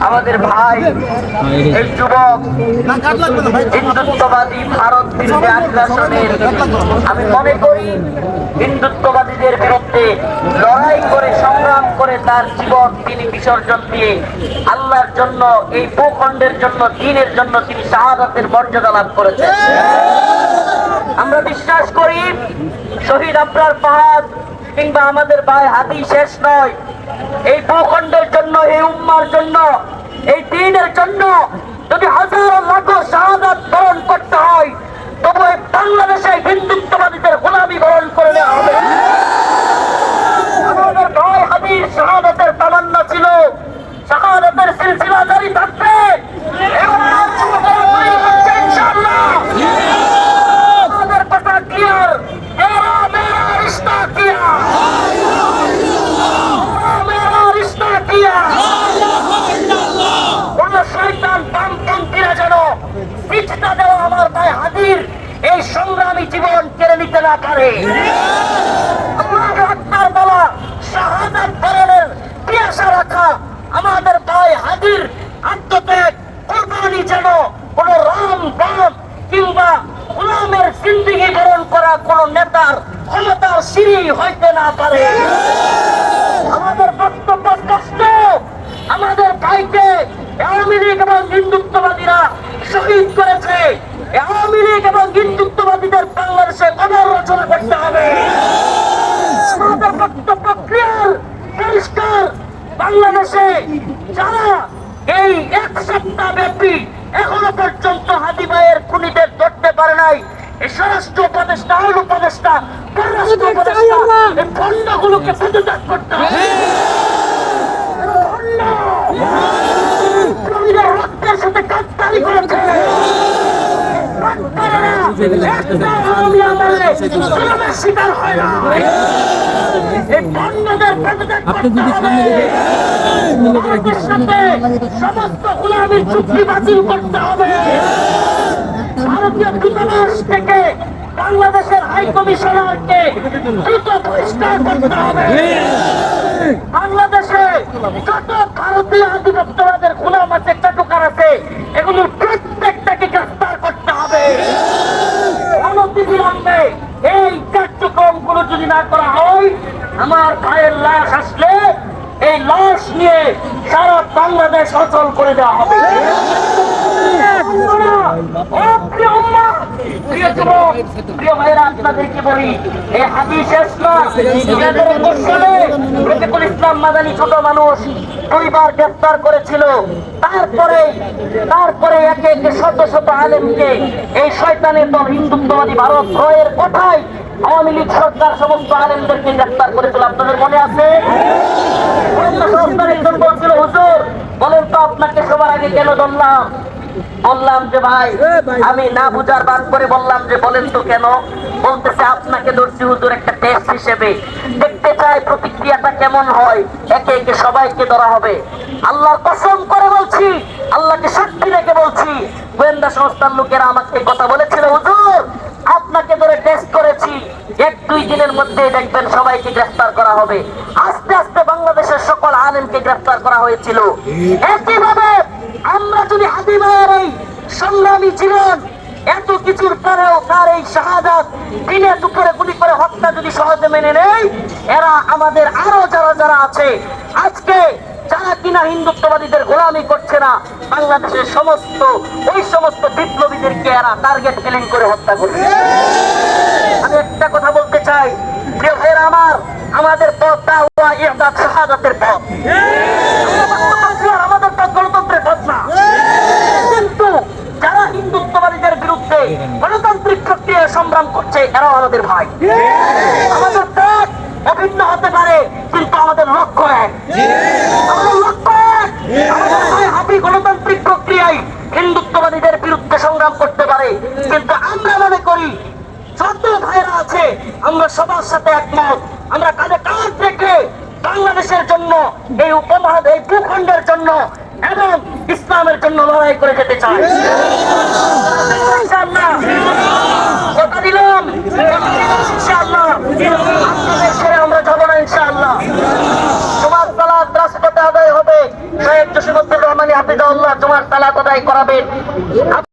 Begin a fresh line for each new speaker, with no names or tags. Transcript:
আমাদের ভাই এই যুবক হিন্দুত্ববাদী ভারত বিরোধী আগ্রাসনের, আমি মনে করি হিন্দুত্ববাদীদের বিরুদ্ধে লড়াই করে সংগ্রাম করে তার জীবন তিনি বিসর্জন দিয়ে আল্লাহর জন্য, এই ভূখণ্ডের জন্য, দ্বীনের জন্য তিনি শাহাদাতের মর্যাদা লাভ করেছেন। আমরা বিশ্বাস করি শহীদ আবরার ফাহাদ কিংবা আমাদের ভাই হাদি শেষ নয়। এই ভূখণ্ডের জন্য, এই উম্মার জন্য, এই দ্বীনের জন্য যদি হাজারো লাখো শাহাদাত বরণ করতে হয়, তবু এই বাংলাদেশে হিন্দুত্ববাদীদের গোলামি বরণ করে নেওয়া হবে। আমাদের ভাই হাদির শাহাদাতের তামান্না ছিল, শাহাদাতের সিলসিলা জারি থাকবে। আমাদের কথা ক্লিয়ার, মেরা মেরা রিশতা কিয়া, মেরা রিশতা কিয়া। কোন শয়তান বামপন্থীরা যেন পিছটা দেওয়া আমার ভাই হাদির এই সংগ্রামী জীবন কেড়ে নিতে না পারে। আল্লাহু আকবার বলা, শাহাদাত বরণের পিয়াসা রাখা আমাদের ভাই হাদির আত্মত্যাগ কোরবানি যেন কোন রাম বাম কিংবা গোলামের জিন্দেগি বরণ করা কোন নেতার ক্ষমতার সিঁড়ি হইতে না পারে। আমাদের বক্তব্য স্পষ্ট, আমাদের ভাইকে আওয়ামী লীগ এবং হিন্দুত্ববাদীরা শহীদ করেছে। আওয়ামী লীগ এবং হিন্দুত্ববাদীদের বাংলাদেশে পুনর্রচনা করতে হবে। আমাদের বক্তব্য ক্লিয়ার, পরিষ্কার। বাংলাদেশে যারা এই এক সপ্তাহ ব্যাপী এখনো পর্যন্ত হাদি ভাইয়ের খুনিদের ধরতে পারে নাই, এই স্বরাষ্ট্র উপদেষ্টা, আইন উপদেষ্টা, পররাষ্ট্র উপদেষ্টা, এই ভণ্ডগুলোকে পদত্যাগ করতে হবে। রক্তের সাথে কাজতালি করেছে। শিকার হয় না। এই ভণ্ডদের পদত্যাগ করতে হবে। ভারতের সাথে সমস্ত গোলামীর চুক্তি বাতিল করতে হবে। ভারতীয় দূতাবাস থেকে বাংলাদেশের হাই কমিশনারকে দ্রুত বহিষ্কার করতে হবে। বাংলাদেশে যত ভারতীয় আধিপত্যবাদের গোলাম আছে, চাটুকার আছে, এগুলোর প্রত্যেকটাকে গ্রেফতার করতে হবে। অনতিবিলম্বে এই কার্যক্রমগুলো যদি না করা হয়, আমার ভাইয়ের লাশ আসলে এই লাশ নিয়ে সারা বাংলাদেশ অচল করে দেওয়া হবে। প্রিয় ভাইয়েরা, আপনাদেরকে বলি, এই হাদিস শেষ নয়। রফিকুল ইসলাম মাদানী ছোট মানুষ দুইবার গ্রেফতার করেছিল। তারপরে একে একে শত শত আলেমকে এই শয়তানের দল হিন্দুত্ববাদী ভারত ভয়ের কথায় আওয়ামী লীগ সরকার সমস্ত আলেমদেরকে গ্রেফতার করেছিল। আপনাদের মনে আছে? একজন বলছিল, হুজুর বলেন তো আপনাকে সবার আগে কেন ধরলাম? বললাম যে ভাই, আমি না বুঝার বাদ করে বললাম যে বলেন তো কেন? বলতেছে আপনাকে ধরছি হুজুর একটা টেস্ট হিসেবে, দেখতে চাই প্রতিক্রিয়াটা কেমন হয়, একে একে সবাইকে ধরা হবে। আল্লাহর কসম করে বলছি, আল্লাহকে সাক্ষী রেখে বলছি, গোয়েন্দা সংস্থার লোকেরা আমাকে কথা বলেছিল, হুজুর আপনাকে ধরে টেস্ট করেছি, 1-2 দিনের মধ্যে দেখবেন সবাইকে গ্রেফতার করা হবে। আস্তে আস্তে বাংলাদেশের সকল আলেমকে গ্রেফতার করা হয়েছিল। একইভাবে আমরা যদি হাদি ভাইয়ের এই সংগ্রামী জীবন, এত কিছুর পরেও তার এই শাহাদাত, দিনে দুপুরে গুলি করে হত্যা যদি সহজে মেনে নেই, এরা আমাদের আরো যারা আছে আজকে, যারা কিনা হিন্দুত্ববাদীদের গোলামি করছে না, বাংলাদেশের ওই সমস্ত বিপ্লবীদেরকে এরা টার্গেট কিলিং করে হত্যা করছে। আমি একটা কথা বলতে চাই, প্রিয় ভাইয়েরা আমার, আমাদের পথ দাওয়া ইহদাদ শাহাদাতের পথ। আমাদের পথ গণতন্ত্রের পথ না। কিন্তু যারা হিন্দুত্ববাদীদের বিরুদ্ধে গণতান্ত্রিক প্রক্রিয়ায় সংগ্রাম করছে, এরাও আমাদের ভাই। আমাদের পথ অভিন্ন হতে পারে, কিন্তু আমাদের লক্ষ্য এক। আমাদের লক্ষ্য এক। আমাদের ভাই হাদি গণতান্ত্রিক প্রক্রিয়ায় হিন্দুত্ববাদীদের বিরুদ্ধে সংগ্রাম করতে পারে, কিন্তু আমরা মনে করি যত ভাইরা আছে আমরা সবার সাথে একমত। আমরা কাঁধে কাঁধ রেখে বাংলাদেশের জন্য, এই উপমহাদেশ, এই ভূখণ্ডের জন্য এবং ইসলামের জন্য লড়াই করে যেতে চাই। ইনশাআল্লাহ কথা দিলাম, ইনশাআল্লাহ আপনাদের ছেড়ে আমরা যাব না। ইনশাআল্লাহ সমাজ সালাত রাজপথে আদায় হবে। শহীদ জসিমউদ্দিন রহমানী সালাত আদায় করাবেন।